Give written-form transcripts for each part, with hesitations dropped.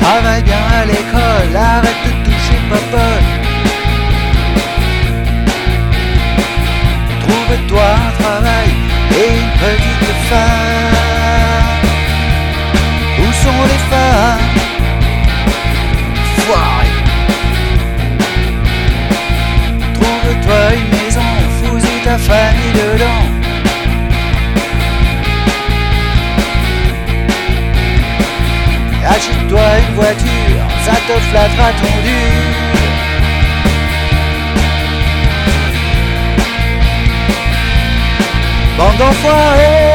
Travaille bien à l'école, arrête de toucher popote. Trouve-toi un travail et une petite femme. Où sont les femmes? Foiré. Trouve-toi une maison, fous-y ta famille dedans. Achète-toi une voiture, ça te flattera ton dur. Bande d'enfoirés.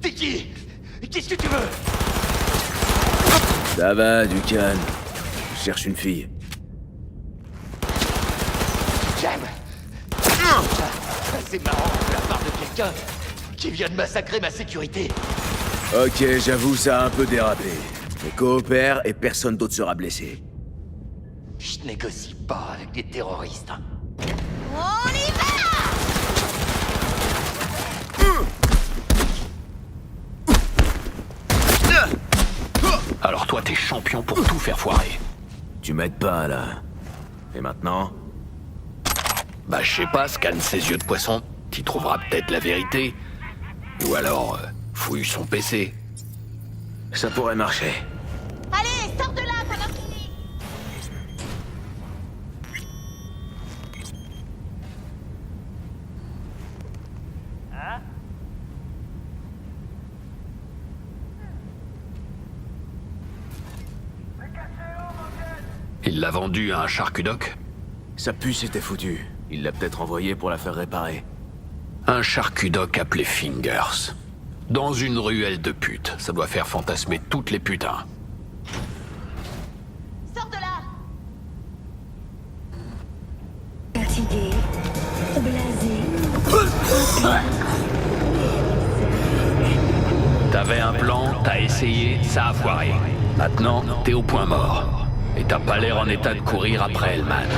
T'es qui? Qu'est-ce que tu veux? Ça va, du calme. Je cherche une fille. Jam. C'est marrant de la part de quelqu'un qui vient de massacrer ma sécurité. Ok, j'avoue, ça a un peu dérapé. Mais coopère et personne d'autre sera blessé. Je négocie pas avec des terroristes. On y va! Alors toi, t'es champion pour tout faire foirer. Tu m'aides pas, là. Et maintenant? Bah je sais pas, scanne ses yeux de poisson, t'y trouveras peut-être la vérité. Ou alors, fouille son PC. Ça pourrait marcher. Allez, sors de là, ça va finir! Il l'a vendu à un charcudoc? Sa puce était foutue. Il l'a peut-être envoyé pour la faire réparer. Un charcudoc appelé Fingers. Dans une ruelle de putes. Ça doit faire fantasmer toutes les putains. Sors de là! Fatigué, blasé. T'avais un plan, t'as essayé, ça a foiré. Maintenant, t'es au point mort. Et t'as pas l'air en état de courir après Hellman.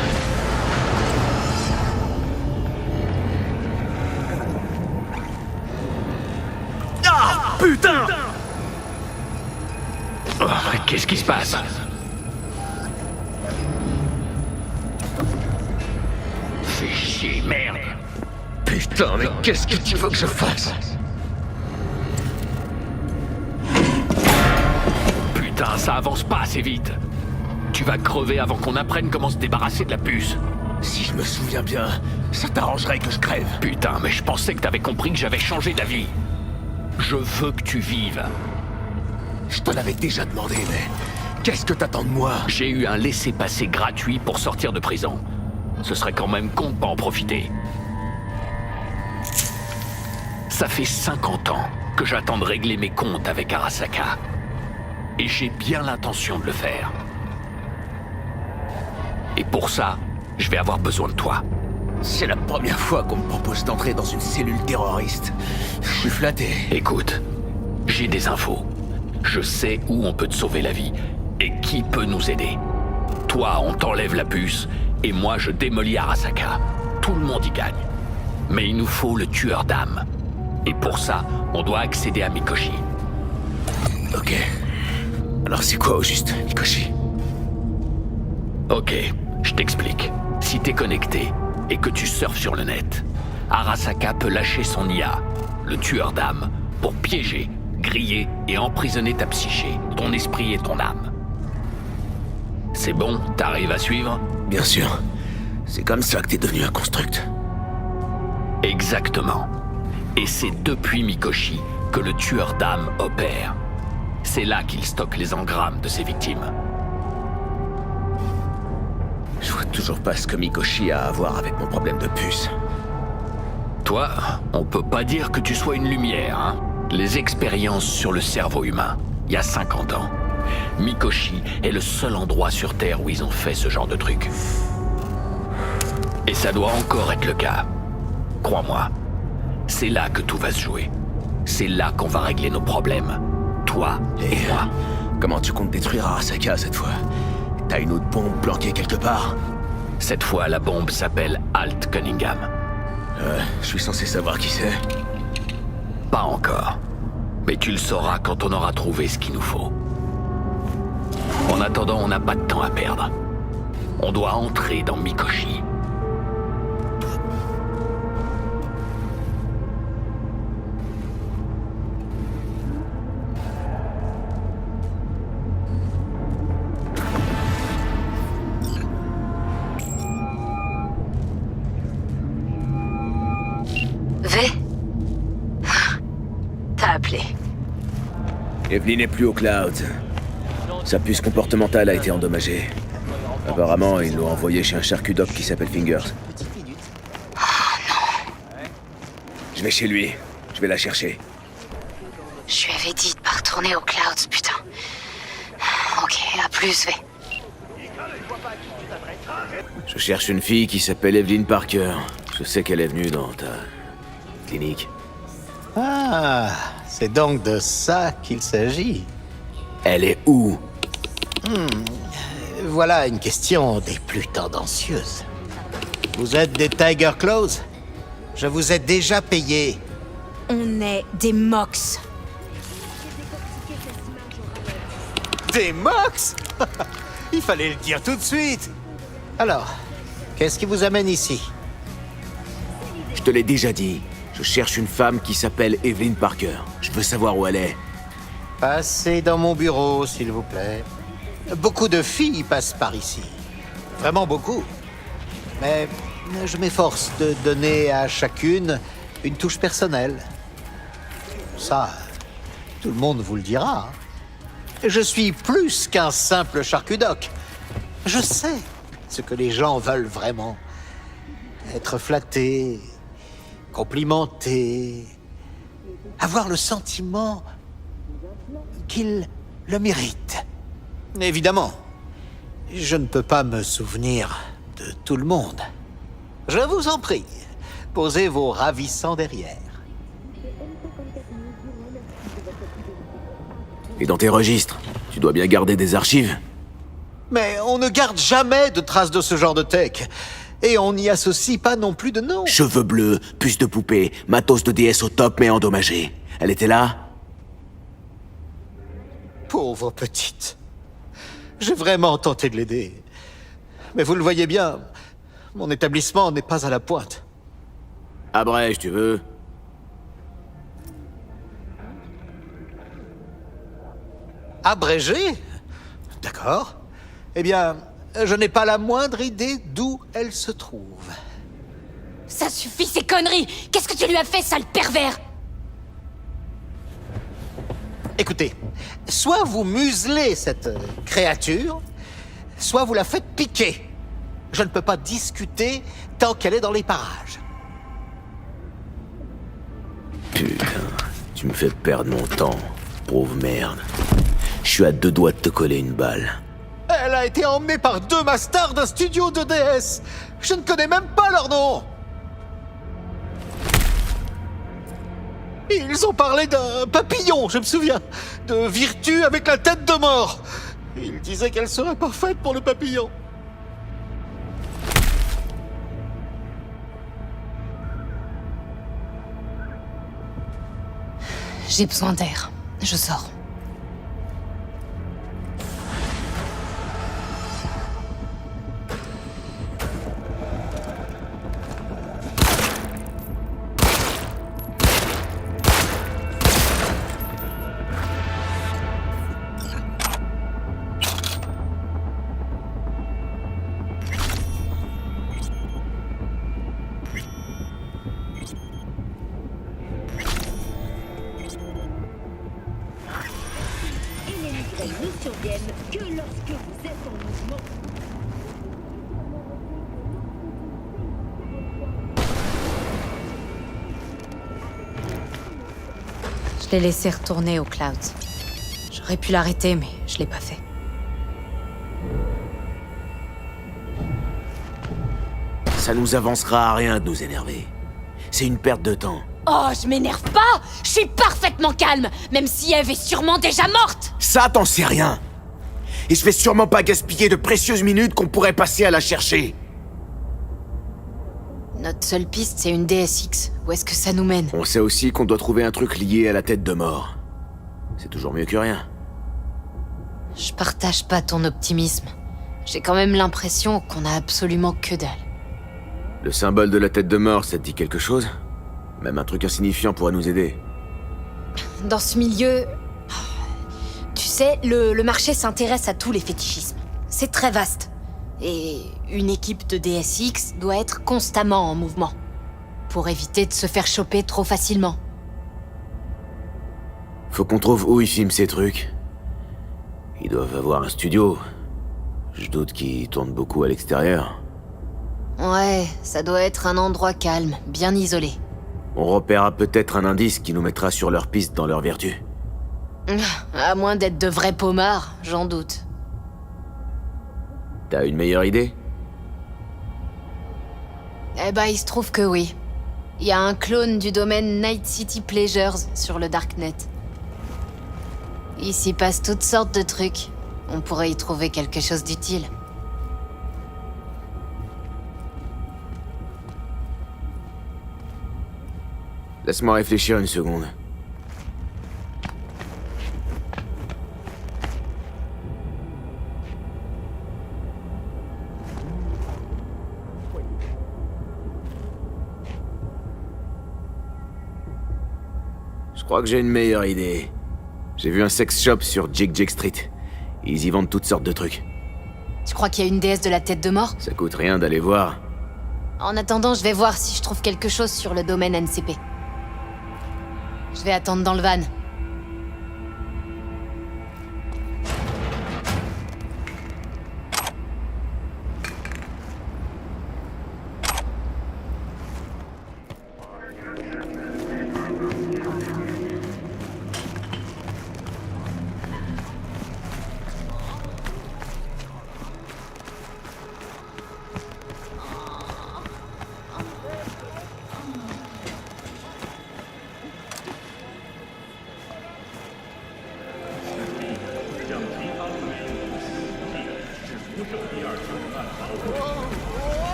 Ah, putain! Oh, mais qu'est-ce qui se passe? Fais chier, merde! Putain, mais qu'est-ce que tu veux que je fasse? Putain, ça avance pas assez vite. Tu vas crever avant qu'on apprenne comment se débarrasser de la puce. Si je me souviens bien, ça t'arrangerait que je crève. Putain, mais je pensais que t'avais compris que j'avais changé d'avis. Je veux que tu vives. Je te l'avais déjà demandé, mais... Qu'est-ce que t'attends de moi? J'ai eu un laissez-passer gratuit pour sortir de prison. Ce serait quand même con de pas en profiter. Ça fait 50 ans que j'attends de régler mes comptes avec Arasaka. Et j'ai bien l'intention de le faire. Et pour ça, je vais avoir besoin de toi. C'est la première fois qu'on me propose d'entrer dans une cellule terroriste. Je suis flatté. Écoute, j'ai des infos. Je sais où on peut te sauver la vie et qui peut nous aider. Toi, on t'enlève la puce et moi, je démolis Arasaka. Tout le monde y gagne. Mais il nous faut le tueur d'âme. Et pour ça, on doit accéder à Mikoshi. Ok. Alors c'est quoi au juste, Mikoshi? Ok, je t'explique. Si t'es connecté et que tu surfes sur le net, Arasaka peut lâcher son IA, le tueur d'âme, pour piéger, griller et emprisonner ta psyché, ton esprit et ton âme. C'est bon, t'arrives à suivre? Bien sûr. C'est comme ça que t'es devenu un construct. Exactement. Et c'est depuis Mikoshi que le tueur d'âme opère. C'est là qu'il stocke les engrammes de ses victimes. Je vois toujours pas ce que Mikoshi a à voir avec mon problème de puce. Toi, on peut pas dire que tu sois une lumière, hein? Les expériences sur le cerveau humain, il y a 50 ans. Mikoshi est le seul endroit sur Terre où ils ont fait ce genre de truc. Et ça doit encore être le cas. Crois-moi, c'est là que tout va se jouer. C'est là qu'on va régler nos problèmes. Tout. toi et moi. Comment tu comptes détruire Arasaka cette fois? T'as une autre bombe planquée quelque part? Cette fois, la bombe s'appelle Alt Cunningham. Je suis censé savoir qui c'est. Pas encore. Mais tu le sauras quand on aura trouvé ce qu'il nous faut. En attendant, on n'a pas de temps à perdre. On doit entrer dans Mikoshi. V. T'as appelé. Evelyn n'est plus au Cloud. Sa puce comportementale a été endommagée. Apparemment, ils l'ont envoyée chez un charcudoc qui s'appelle Fingers. Je vais chez lui. Je vais la chercher. Je lui avais dit de pas retourner au Clouds, putain. Ok, à plus, V. Je cherche une fille qui s'appelle Evelyn Parker. Je sais qu'elle est venue dans ta clinique. Ah, c'est donc de ça qu'il s'agit. Elle est où? Voilà une question des plus tendancieuses. Vous êtes des Tiger Claws? Je vous ai déjà payé. On est des Mox. Des Mox? Il fallait le dire tout de suite. Alors, qu'est-ce qui vous amène ici? Je te l'ai déjà dit. Je cherche une femme qui s'appelle Evelyn Parker. Je veux savoir où elle est. Passez dans mon bureau, s'il vous plaît. Beaucoup de filles passent par ici. Vraiment beaucoup. Mais je m'efforce de donner à chacune une touche personnelle. Ça, tout le monde vous le dira. Je suis plus qu'un simple charcudoc. Je sais ce que les gens veulent vraiment. Être flattés, complimentés, avoir le sentiment qu'ils le méritent. Évidemment, je ne peux pas me souvenir de tout le monde. Je vous en prie, posez vos ravissants derrière. Et dans tes registres, tu dois bien garder des archives. Mais on ne garde jamais de traces de ce genre de tech. Et on n'y associe pas non plus de nom. Cheveux bleus, puce de poupée, matos de DS au top mais endommagé. Elle était là? Pauvre petite. J'ai vraiment tenté de l'aider. Mais vous le voyez bien, mon établissement n'est pas à la pointe. Abrège, tu veux? Abrégé? D'accord. Eh bien, je n'ai pas la moindre idée d'où elle se trouve. Ça suffit, ces conneries! Qu'est-ce que tu lui as fait, sale pervers? Écoutez, soit vous muselez cette créature, soit vous la faites piquer. Je ne peux pas discuter tant qu'elle est dans les parages. Putain, tu me fais perdre mon temps, pauvre merde. Je suis à 2 doigts de te coller une balle. Elle a été emmenée par 2 masters d'un studio de DS. Je ne connais même pas leur nom. Ils ont parlé d'un papillon, je me souviens. De Virtu avec la tête de mort. Ils disaient qu'elle serait parfaite pour le papillon. J'ai besoin d'air. Je sors. Je l'ai laissé retourner au Clouds. J'aurais pu l'arrêter, mais je l'ai pas fait. Ça nous avancera à rien de nous énerver. C'est une perte de temps. Oh, je m'énerve pas! Je suis parfaitement calme, même si Eve est sûrement déjà morte! Ça, t'en sais rien. Et je vais sûrement pas gaspiller de précieuses minutes qu'on pourrait passer à la chercher. Notre seule piste, c'est une DSX. Où est-ce que ça nous mène? On sait aussi qu'on doit trouver un truc lié à la tête de mort. C'est toujours mieux que rien. Je partage pas ton optimisme. J'ai quand même l'impression qu'on a absolument que dalle. Le symbole de la tête de mort, ça te dit quelque chose? Même un truc insignifiant pourrait nous aider. Dans ce milieu... Tu sais, le marché s'intéresse à tous les fétichismes. C'est très vaste. Et une équipe de DSX doit être constamment en mouvement. Pour éviter de se faire choper trop facilement. Faut qu'on trouve où ils filment ces trucs. Ils doivent avoir un studio. Je doute qu'ils tournent beaucoup à l'extérieur. Ouais, ça doit être un endroit calme, bien isolé. On repérera peut-être un indice qui nous mettra sur leur piste dans leur vertu. À moins d'être de vrais pommards, j'en doute. T'as une meilleure idée? Eh ben, il se trouve que oui. Il y a un clone du domaine Night City Pleasures sur le Darknet. Il s'y passe toutes sortes de trucs. On pourrait y trouver quelque chose d'utile. Laisse-moi réfléchir une seconde. Je crois que j'ai une meilleure idée. J'ai vu un sex shop sur Jig Street. Ils y vendent toutes sortes de trucs. Tu crois qu'il y a une déesse de la tête de mort? Ça coûte rien d'aller voir. En attendant, je vais voir si je trouve quelque chose sur le domaine NCP. Je vais attendre dans le van.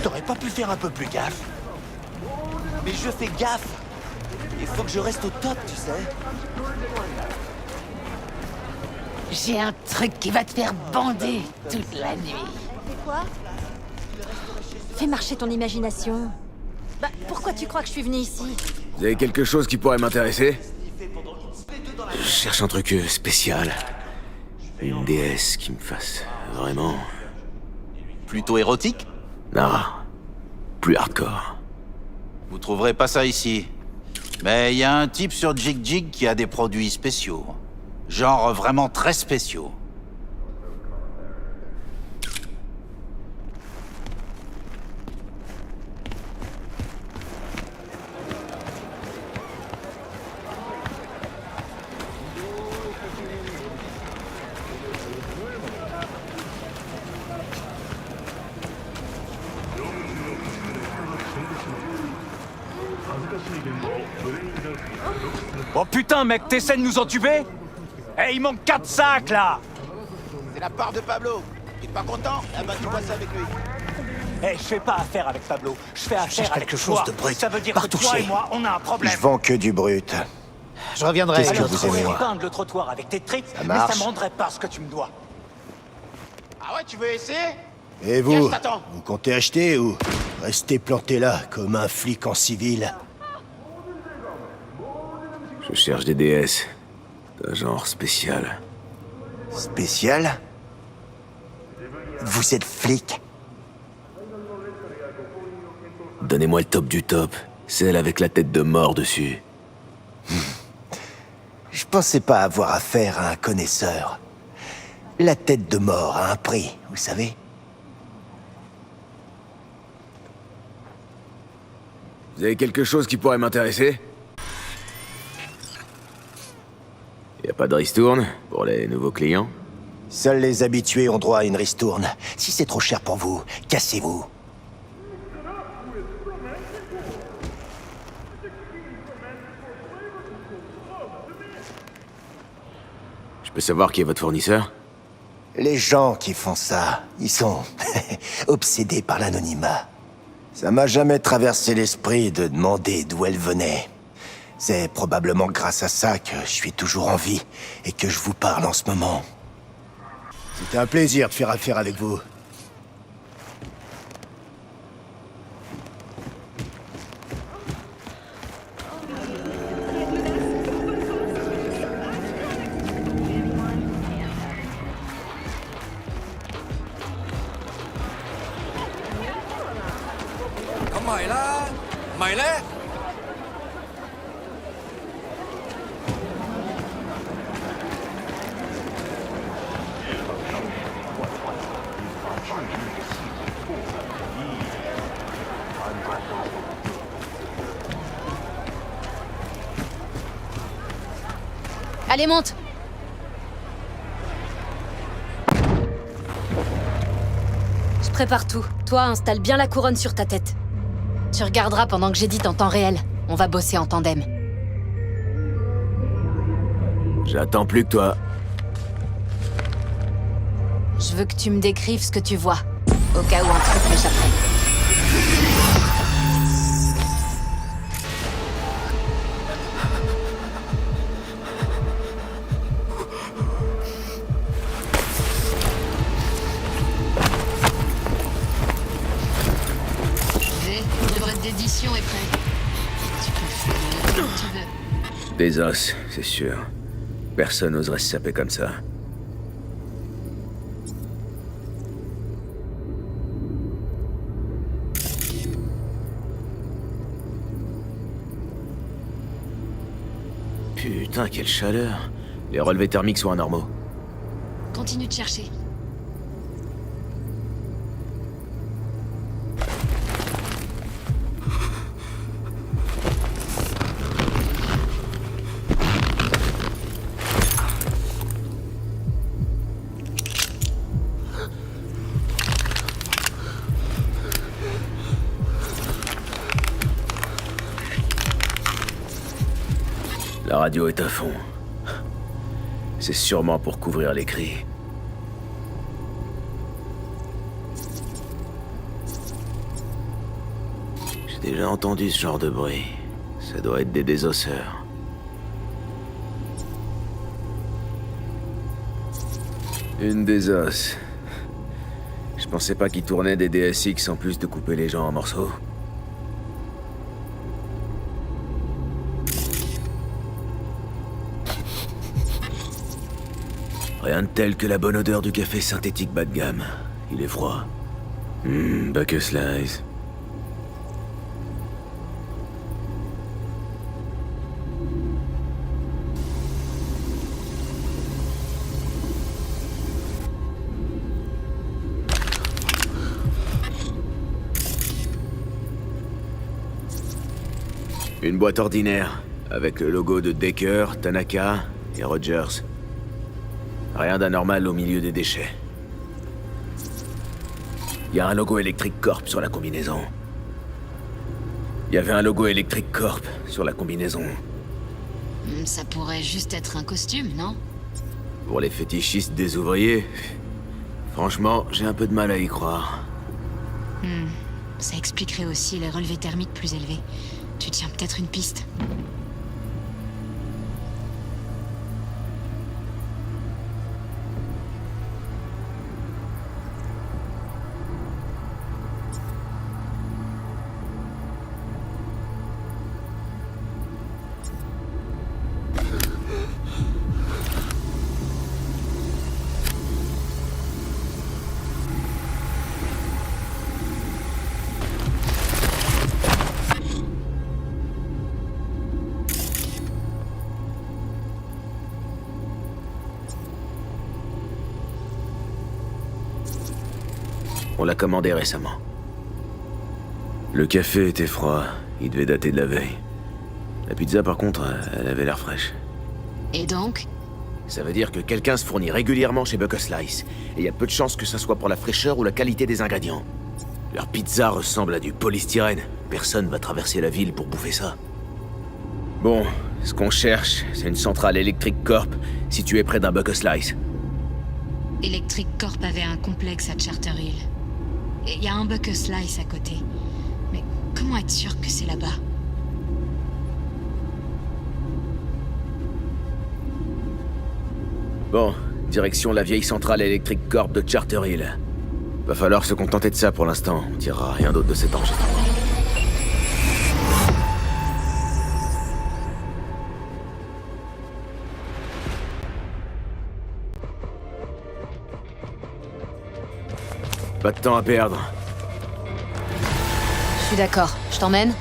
T'aurais pas pu faire un peu plus gaffe? Mais je fais gaffe. Il faut que je reste au top, tu sais. J'ai un truc qui va te faire bander toute la nuit. C'est quoi? Fais marcher ton imagination. Bah, pourquoi tu crois que je suis venue ici? Vous avez quelque chose qui pourrait m'intéresser? Je cherche un truc spécial. Une déesse qui me fasse vraiment... Plutôt érotique? Non, plus hardcore. Vous trouverez pas ça ici. Mais il y a un type sur Jig qui a des produits spéciaux. Genre vraiment très spéciaux. Oh putain, mec, t'essaies de nous entuber? Eh, il manque 4 sacs, là! C'est la part de Pablo. Il est pas content? Ah bah tu vois ça avec lui. Eh, je fais pas affaire avec Pablo. Je fais affaire avec quelque chose toi. de brut. Ça veut dire Pas que toi touché. et moi, on a un problème. Je vends que du brut. Je reviendrai. Alors, Qu'est-ce que vous aimez, tu moi? peindre le trottoir avec tes tricks, mais marche. ça me rendrait pas ce que tu me dois. Ah ouais, tu veux essayer? Et vous? Viens, je t'attends. Vous comptez acheter ou rester planté là, comme un flic en civil? Je cherche des déesses. D'un genre spécial. Spécial? Vous êtes flic? Donnez-moi le top du top. Celle avec la tête de mort dessus. Je pensais pas avoir affaire à un connaisseur. La tête de mort a un prix, vous savez? Vous avez quelque chose qui pourrait m'intéresser? Y a pas de ristourne pour les nouveaux clients? Seuls les habitués ont droit à une ristourne. Si c'est trop cher pour vous, cassez-vous. peux savoir qui est votre fournisseur? Les gens qui font ça, ils sont obsédés par l'anonymat. Ça m'a jamais traversé l'esprit de demander d'où elle venait. C'est probablement grâce à ça que je suis toujours en vie et que je vous parle en ce moment. C'était un plaisir de faire affaire avec vous. Allez, monte! Je prépare tout. Toi, installe bien la couronne sur ta tête. Tu regarderas pendant que j'édite en temps réel. On va bosser en tandem. J'attends plus que toi. Je veux que tu me décrives ce que tu vois, au cas où un truc m'échapperait. Le vote d'édition est prêt. Tu peux faire comme tu veux. Des os, c'est sûr. Personne n'oserait se saper comme ça. Putain, quelle chaleur. Les relevés thermiques sont anormaux. Continue de chercher. La radio est à fond. C'est sûrement pour couvrir les cris. J'ai déjà entendu ce genre de bruit. Ça doit être des désosseurs. Une des os. Je pensais pas qu'ils tournaient des DSX en plus de couper les gens en morceaux. Rien de tel que la bonne odeur du café synthétique bas de gamme. Il est froid. Bacchus Slice. Une boîte ordinaire, avec le logo de Decker, Tanaka et Rogers. Rien d'anormal au milieu des déchets. Il y a un logo Electric Corp sur la combinaison. Il y avait un logo Electric Corp sur la combinaison. Ça pourrait juste être un costume, non? Pour les fétichistes des ouvriers, franchement, j'ai un peu de mal à y croire. Ça expliquerait aussi les relevés thermiques plus élevés. Tu tiens peut-être une piste. On l'a commandé récemment. Le café était froid, il devait dater de la veille. La pizza par contre, elle avait l'air fraîche. Et donc? Ça veut dire que quelqu'un se fournit régulièrement chez Bacchus Slice, et il y a peu de chances que ça soit pour la fraîcheur ou la qualité des ingrédients. Leur pizza ressemble à du polystyrène. Personne va traverser la ville pour bouffer ça. Bon, Ce qu'on cherche, c'est une centrale Electric Corp située près d'un Buck Slice. Electric Corp avait un complexe à Charter Hill. Et il y a un Buck Slice à côté. Mais comment être sûr que c'est là-bas? Bon, direction la vieille centrale Electric Corp de Charter Hill. Va falloir se contenter de ça pour l'instant, on tirera rien d'autre de cet enregistrement. Pas de temps à perdre. Je suis d'accord. Je t'emmène?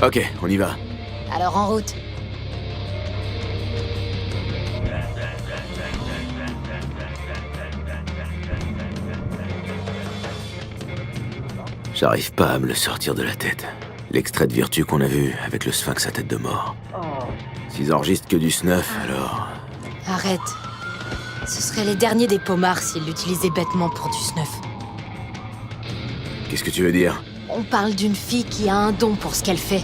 Ok, on y va. Alors en route. J'arrive pas à me le sortir de la tête. L'extrait de Virtue qu'on a vu avec le sphinx à tête de mort. S'ils enregistrent que du snuff, alors... Arrête. Ce seraient les derniers des pommards s'ils l'utilisaient bêtement pour du snuff. Qu'est-ce que tu veux dire? On parle d'une fille qui a un don pour ce qu'elle fait.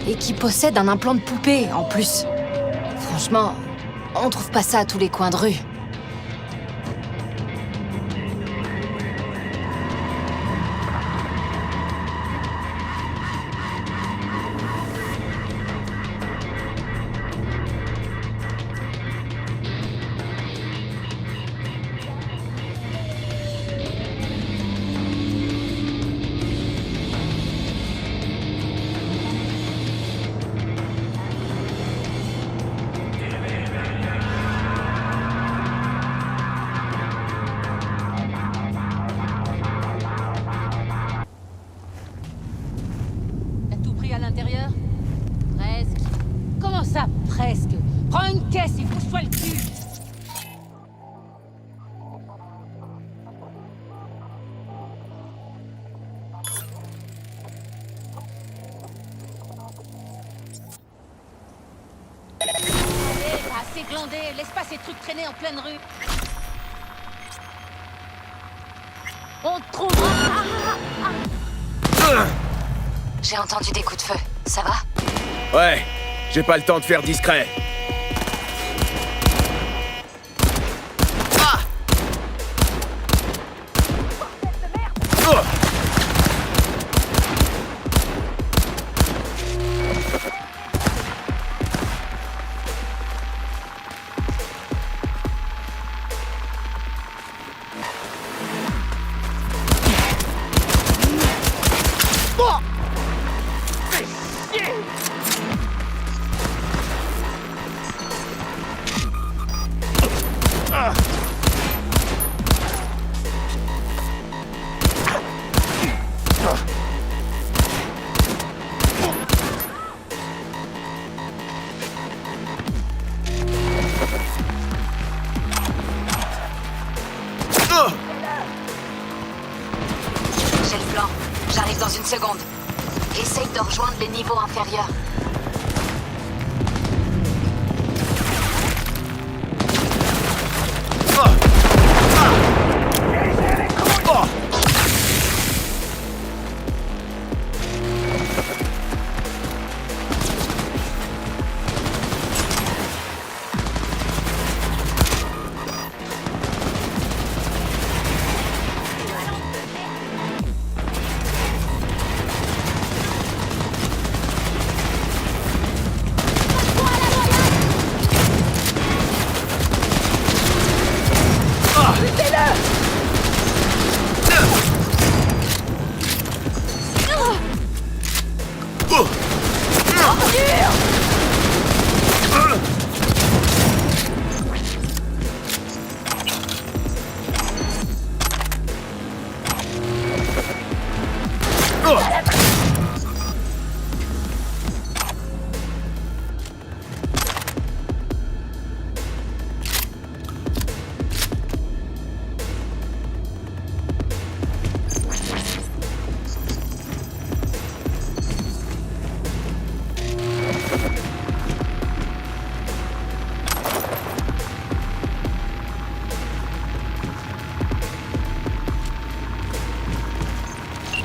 Et qui possède un implant de poupée, en plus. Franchement, on trouve pas ça à tous les coins de rue. T'as tout pris à l'intérieur? Presque. Comment ça, presque? Prends une caisse et bouge-toi le cul! Allez, t'as assez glandé, laisse pas ces trucs traîner en pleine rue. On te trouvera. J'ai entendu des coups de feu. Ça va? Ouais, j'ai pas le temps de faire discret. J'ai le plan. J'arrive dans une seconde. Essaye de rejoindre les niveaux inférieurs.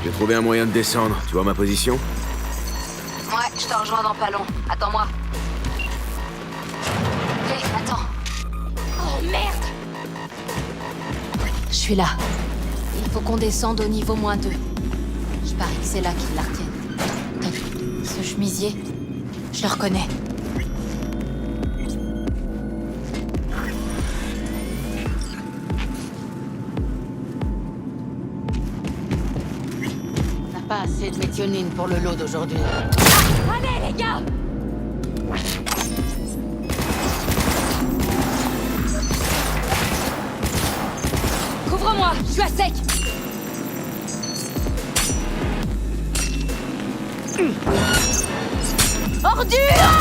J'ai trouvé un moyen de descendre. Tu vois ma position? Ouais, je te rejoins dans pas long. Attends-moi. Hé, attends. Oh merde! Je suis là. Il faut qu'on descende au niveau -2. Je parie que c'est là qu'ils la retiennent. Tenez, ce chemisier, je le reconnais. Pas assez de méthionine pour le lot d'aujourd'hui. Ah, allez, les gars! Couvre-moi, je suis à sec! Ordure!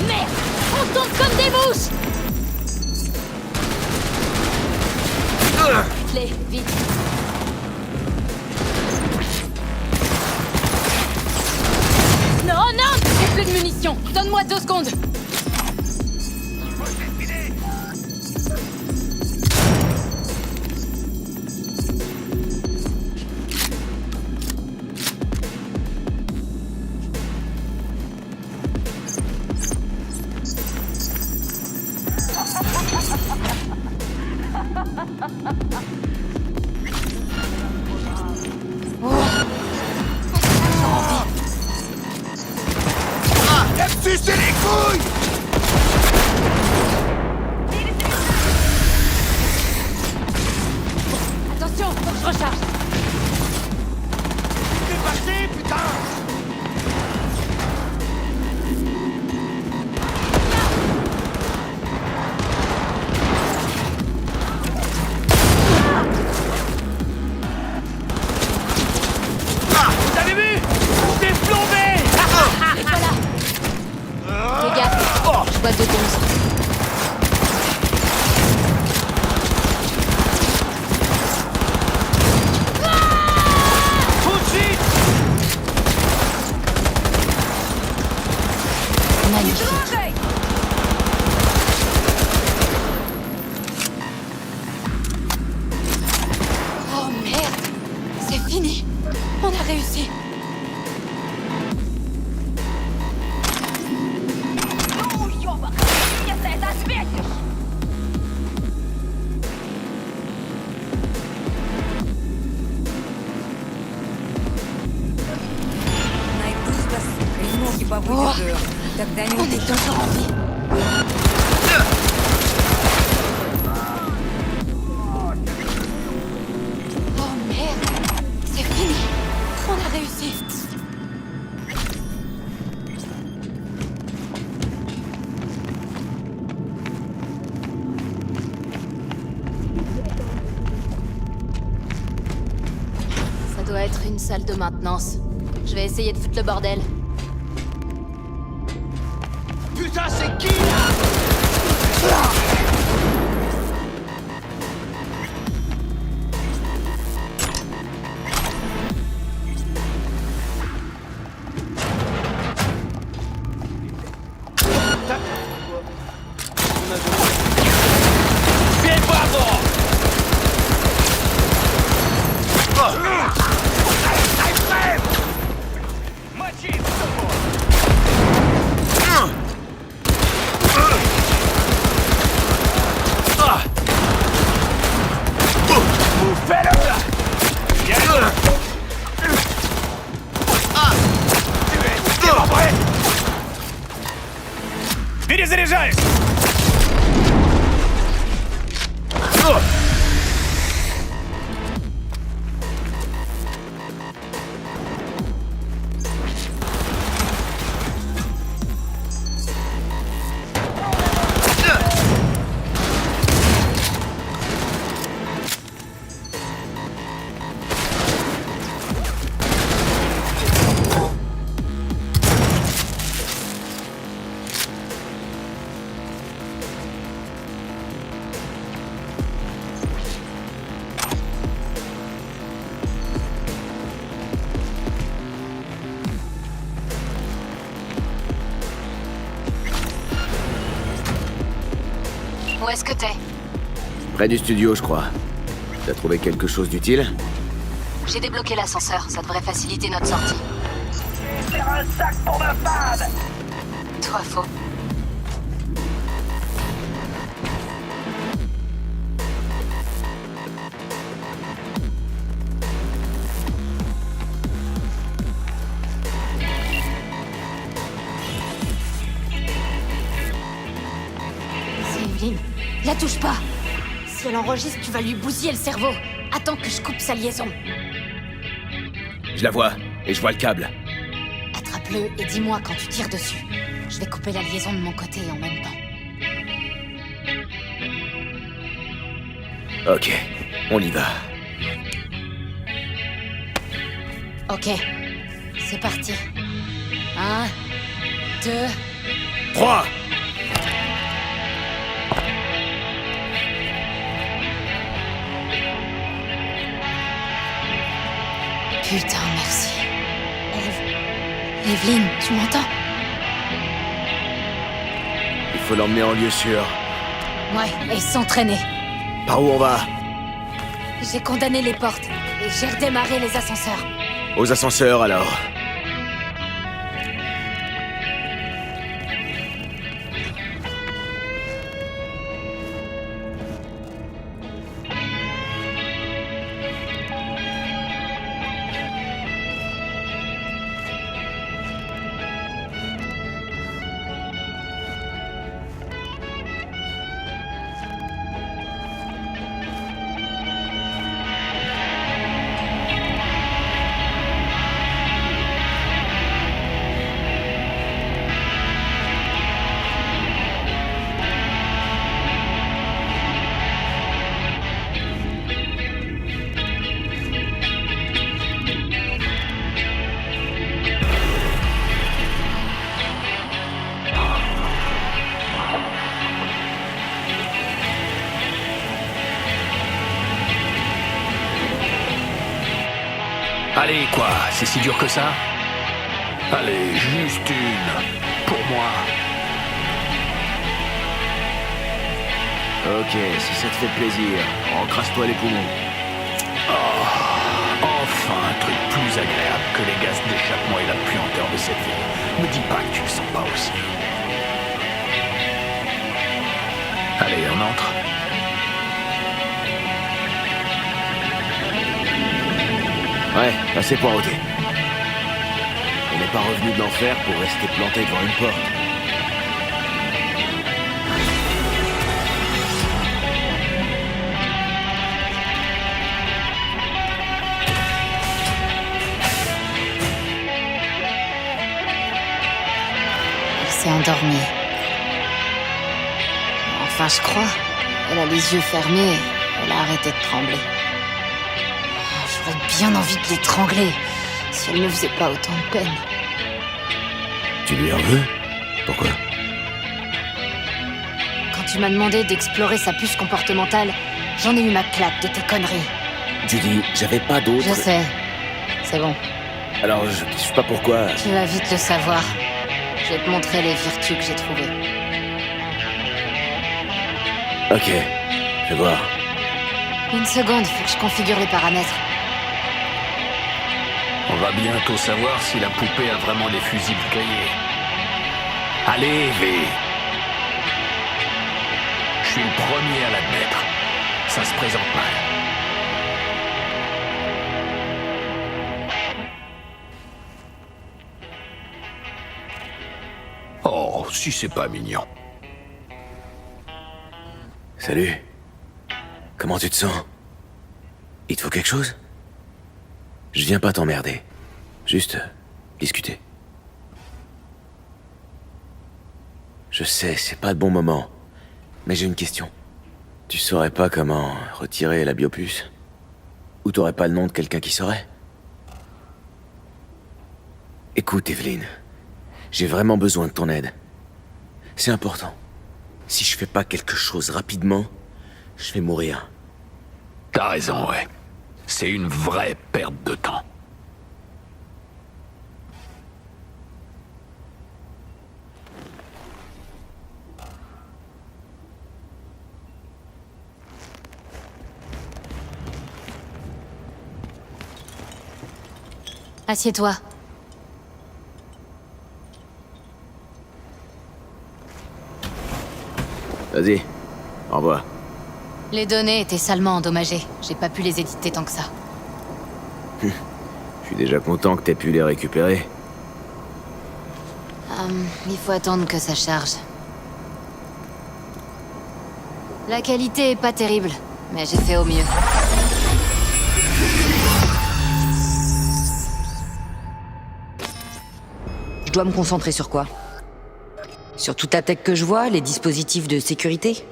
Merde! On tombe comme des mouches! Clé, vite! Non, non! J'ai plus de munitions! Donne-moi 2 secondes! Sucez les couilles! Attention, faut que je recharge! T'es passé, putain! Vous avez vu? J'ai plombé! Et voilà! Fais gaffe, je vois 2 gonzes. Tout de suite! Magnifique. Oh merde! C'est fini! On a réussi! Oh, on est toujours en vie. Oh merde! C'est fini! On a réussi! Ça doit être une salle de maintenance. Je vais essayer de foutre le bordel. Putain, c'est qui là? Viens voir, bon! Moitié! Перезаряжаюсь! Où est-ce que t'es? Près du studio, je crois. T'as trouvé quelque chose d'utile? J'ai débloqué l'ascenseur, ça devrait faciliter notre sortie. Faire un sac pour ma femme. Toi, faux. C'est Evelyn. La touche pas. Si elle enregistre, tu vas lui bousiller le cerveau. Attends que je coupe sa liaison. Je la vois, et je vois le câble. Attrape-le et dis-moi quand tu tires dessus. Je vais couper la liaison de mon côté en même temps. Ok, on y va. Ok, c'est parti. 1, 2... 3! Putain, merci. Evelyn, tu m'entends? Il faut l'emmener en lieu sûr. Ouais, et s'entraîner. Par où on va? J'ai condamné les portes et j'ai redémarré les ascenseurs. Aux ascenseurs, alors. Allez, quoi? C'est si dur que ça? Allez, juste une. Pour moi. Ok, si ça te fait plaisir, encrasse-toi les poumons. Oh, enfin un truc plus agréable que les gaz d'échappement et la puanteur de cette ville. Me dis pas que tu le sens pas aussi. Allez, on entre. Ouais, assez poireauté. On n'est pas revenu de l'enfer pour rester planté devant une porte. Elle s'est endormie. Enfin, je crois. Elle a les yeux fermés. Elle a arrêté de trembler. J'aurais bien envie de l'étrangler, si elle ne faisait pas autant de peine. Tu lui en veux? Pourquoi? Quand tu m'as demandé d'explorer sa puce comportementale, j'en ai eu ma claque de tes conneries. Judy, j'avais pas d'autre... Je sais. C'est bon. Alors, je sais pas pourquoi... Tu vas vite le savoir. Je vais te montrer les vertus que j'ai trouvées. Ok, je vais voir. Une seconde, faut que je configure les paramètres. On va bientôt savoir si la poupée a vraiment les fusibles grillés. Allez, V. Je suis le premier à l'admettre. Ça se présente mal. Oh, si c'est pas mignon. Salut. Comment tu te sens? Il te faut quelque chose? Je viens pas t'emmerder. Juste discuter. Je sais, c'est pas le bon moment. Mais j'ai une question. Tu saurais pas comment retirer la biopuce? Ou t'aurais pas le nom de quelqu'un qui saurait? Écoute, Evelyn. J'ai vraiment besoin de ton aide. C'est important. Si je fais pas quelque chose rapidement, je vais mourir. T'as raison, ouais. C'est une vraie perte de temps. Assieds-toi. Vas-y, au revoir. Les données étaient salement endommagées. J'ai pas pu les éditer tant que ça. Je suis déjà content que t'aies pu les récupérer. Il faut attendre que ça charge. La qualité est pas terrible, mais j'ai fait au mieux. Je dois me concentrer sur quoi? Sur toute la tech que je vois, les dispositifs de sécurité?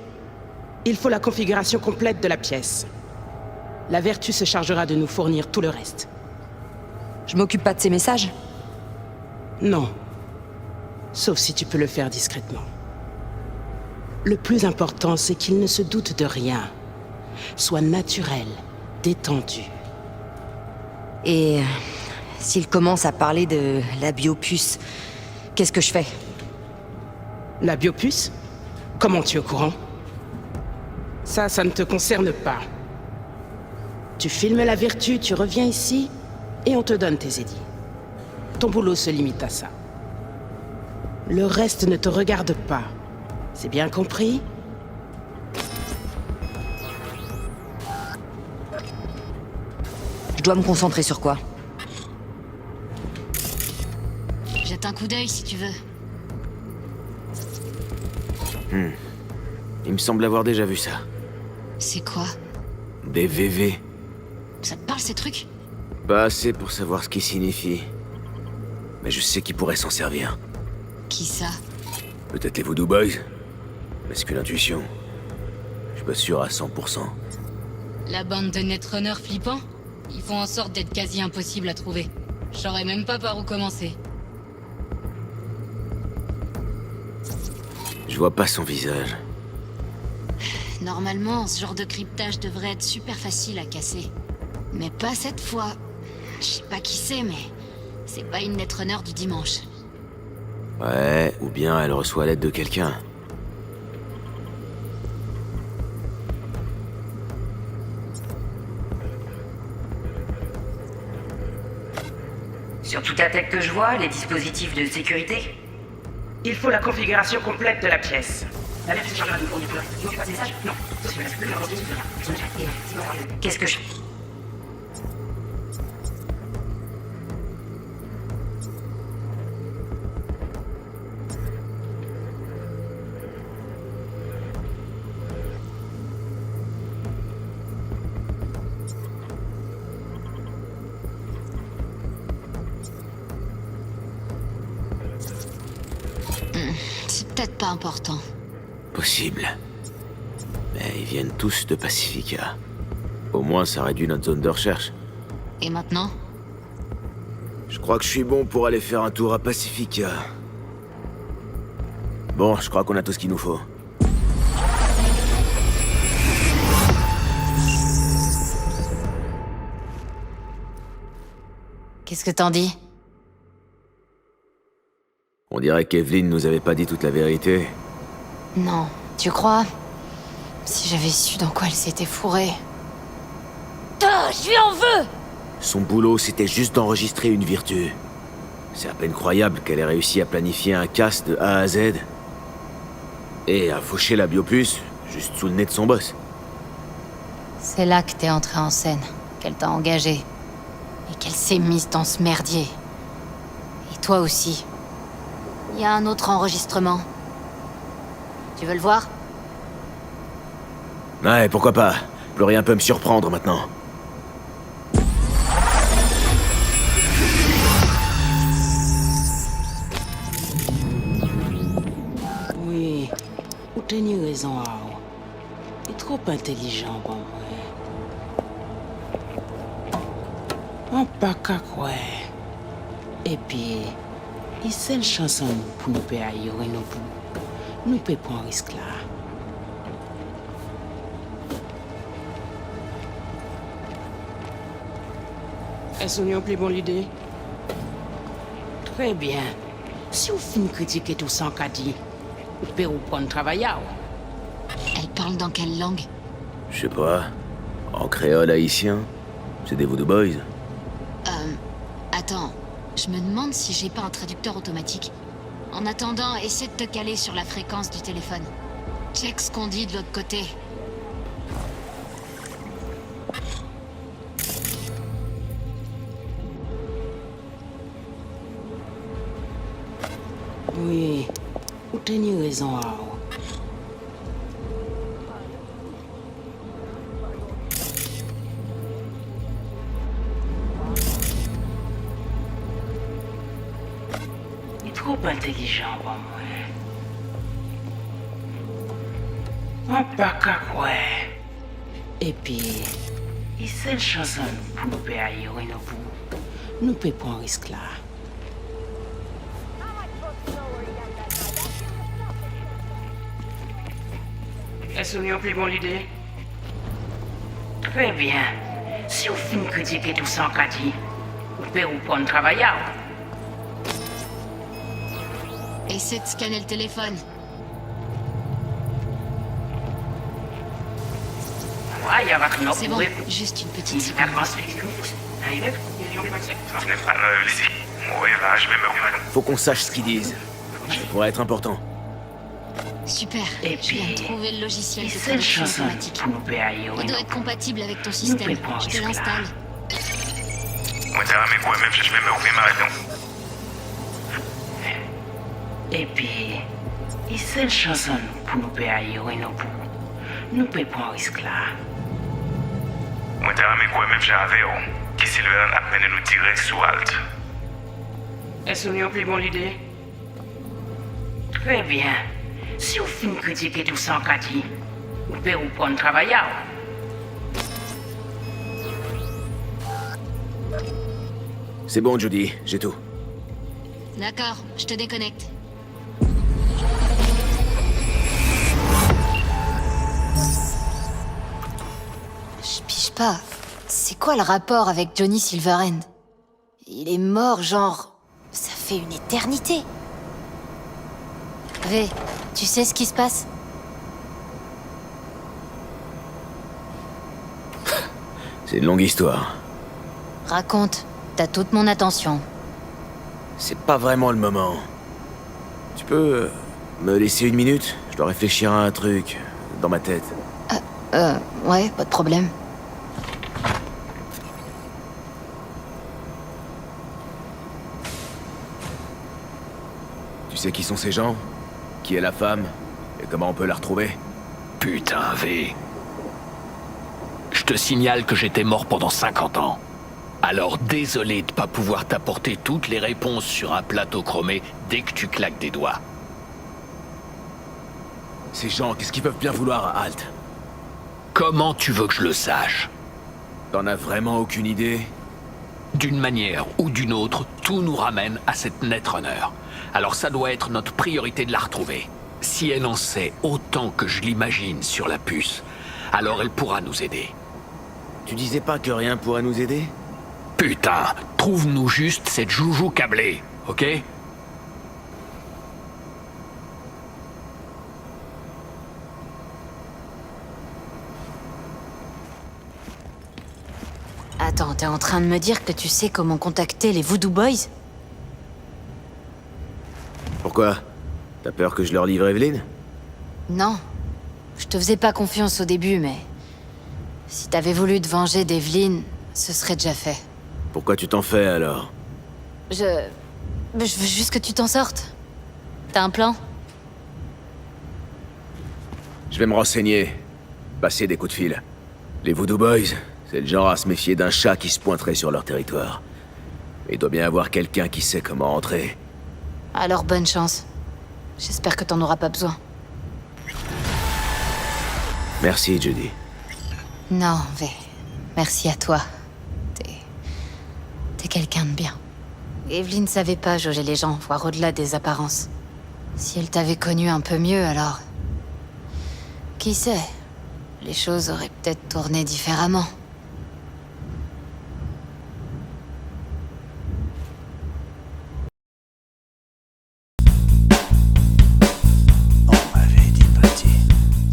Il faut la configuration complète de la pièce. La Vertu se chargera de nous fournir tout le reste. Je m'occupe pas de ces messages? Non. Sauf si tu peux le faire discrètement. Le plus important, c'est qu'il ne se doute de rien. Sois naturel, détendu. Et s'il commence à parler de la biopuce, qu'est-ce que je fais? La biopuce? Comment tu es au courant? Ça ne te concerne pas. Tu filmes la Vertu, tu reviens ici, et on te donne tes édits. Ton boulot se limite à ça. Le reste ne te regarde pas. C'est bien compris? Je dois me concentrer sur quoi? Jette un coup d'œil si tu veux. Il me semble avoir déjà vu ça. C'est quoi? Des VV. Ça te parle ces trucs? Pas assez pour savoir ce qu'ils signifient. Mais je sais qu'ils pourraient s'en servir. Qui ça? Peut-être les Voodoo Boys? Mais c'est qu'une intuition. Je suis pas sûr à 100%. La bande de Netrunners flippants? Ils font en sorte d'être quasi impossibles à trouver. Je saurais même pas par où commencer. Je vois pas son visage. Normalement, ce genre de cryptage devrait être super facile à casser. Mais pas cette fois. Je sais pas qui c'est, mais c'est pas une Netrunner du dimanche. Ouais, ou bien elle reçoit l'aide de quelqu'un. Sur toute la tech que je vois, les dispositifs de sécurité? Il faut la configuration complète de la pièce. La Vertu se chargera de nous fournir tout le reste. Tu m'occupes pas de ces messages? Non. Qu'est-ce que je... C'est peut-être pas important. Possible. Mais ils viennent tous de Pacifica. Au moins, ça réduit notre zone de recherche. Et maintenant? Je crois que je suis bon pour aller faire un tour à Pacifica. Bon, je crois qu'on a tout ce qu'il nous faut. Qu'est-ce que t'en dis? On dirait qu'Evelyn nous avait pas dit toute la vérité. Non, tu crois? Si j'avais su dans quoi elle s'était fourrée. Ah, je lui en veux! Son boulot, c'était juste d'enregistrer une vertu. C'est à peine croyable qu'elle ait réussi à planifier un casse de A à Z. Et à faucher la biopuce, juste sous le nez de son boss. C'est là que t'es entré en scène, qu'elle t'a engagé. Et qu'elle s'est mise dans ce merdier. Et toi aussi. Il y a un autre enregistrement. Tu veux le voir? Ouais, pourquoi pas. Plus rien peut me surprendre maintenant. Oui, ou tenu raison, Ao. Il est trop intelligent pour moi. On pas qu'à quoi. Et puis, il seule chanson pour nous payer ailleurs et nous peut prendre un risque là. Est-ce une plus bonne idée? Très bien. Si vous finissez critiquer tout ça qu'a dit, vous pouvez vous prendre travail. Elle parle dans quelle langue? Je sais pas. En créole haïtien. C'est des Voodoo Boys. Attends, je me demande si j'ai pas un traducteur automatique. En attendant, essaie de te caler sur la fréquence du téléphone. Check ce qu'on dit de l'autre côté. Oui, ou tenir raison, Ao. Il est trop intelligent pour moi. Un pas qu'à quoi. Et puis, il sait une chanson pour nous payer et nous pouvons prendre un risque là. Est-ce qu'on a plus bonne idée? Très bien. Si vous finissez de critiquer tout ça en Kati, vous pouvez vous prendre travail. Essaie de scanner le téléphone. C'est bon, juste une petite seconde. Faut qu'on sache ce qu'ils disent. Ça pourrait être important. Super, je viens de trouver le logiciel de traduction automatique. Il doit être compatible avec ton système. Je te l'installe. Et puis, il sait une chanson pour nous payer nous pouvons prendre un risque là. Est-ce qu'on a plus bonne idée? Très bien. Si vous finissez de critiquer tout ça en Kati, vous pouvez vous prendre travail. C'est bon, Judy, j'ai tout. D'accord, je te déconnecte. Je pige pas. C'est quoi le rapport avec Johnny Silverhand? Il est mort, genre... Ça fait une éternité. V, tu sais ce qui se passe? C'est une longue histoire. Raconte, t'as toute mon attention. C'est pas vraiment le moment. Tu peux me laisser une minute? Je dois réfléchir à un truc dans ma tête. Ouais, pas de problème. Tu sais qui sont ces gens? Qui est la femme? Et comment on peut la retrouver? Putain, V. Je te signale que j'étais mort pendant 50 ans. Alors désolé de pas pouvoir t'apporter toutes les réponses sur un plateau chromé dès que tu claques des doigts. Ces gens, qu'est-ce qu'ils peuvent bien vouloir à Halt? Comment tu veux que je le sache? T'en as vraiment aucune idée? D'une manière ou d'une autre, tout nous ramène à cette Netrunner. Alors ça doit être notre priorité de la retrouver. Si elle en sait autant que je l'imagine sur la puce, alors elle pourra nous aider. Tu disais pas que rien pourrait nous aider? Putain, trouve-nous juste cette joujou câblée, ok? Attends, t'es en train de me dire que tu sais comment contacter les Voodoo Boys? Pourquoi? T'as peur que je leur livre Evelyn? Non. Je te faisais pas confiance au début, mais... Si t'avais voulu te venger d'Evelyn, ce serait déjà fait. Pourquoi tu t'en fais, alors? Je veux juste que tu t'en sortes. T'as un plan? Je vais me renseigner. Passer des coups de fil. Les Voodoo Boys, c'est le genre à se méfier d'un chat qui se pointerait sur leur territoire. Il doit bien y avoir quelqu'un qui sait comment entrer. Alors bonne chance. J'espère que t'en auras pas besoin. Merci, Judy. Non, V. Merci à toi. T'es quelqu'un de bien. Evelyn savait pas jauger les gens, voir au-delà des apparences. Si elle t'avait connu un peu mieux, alors... Qui sait? Les choses auraient peut-être tourné différemment. On m'avait dit, petit,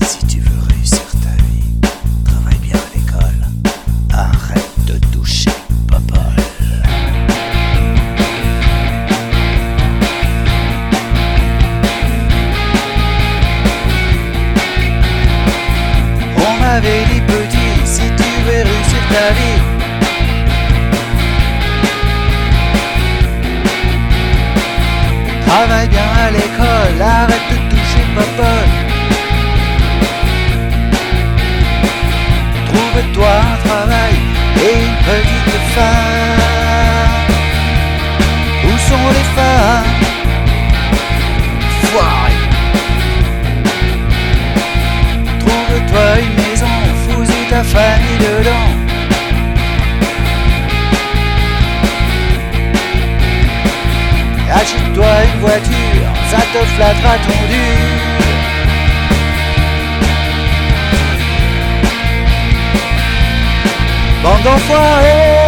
si tu veux réussir ta vie, travaille bien à l'école. Arrête de toucher Popol. popote. Trouve-toi un travail et une petite femme. Où sont les femmes? Foiré. Trouve-toi une maison, fous-y ta famille dedans. Achète-toi une voiture, ça te flattera ton dur. Bande d'enfoirés.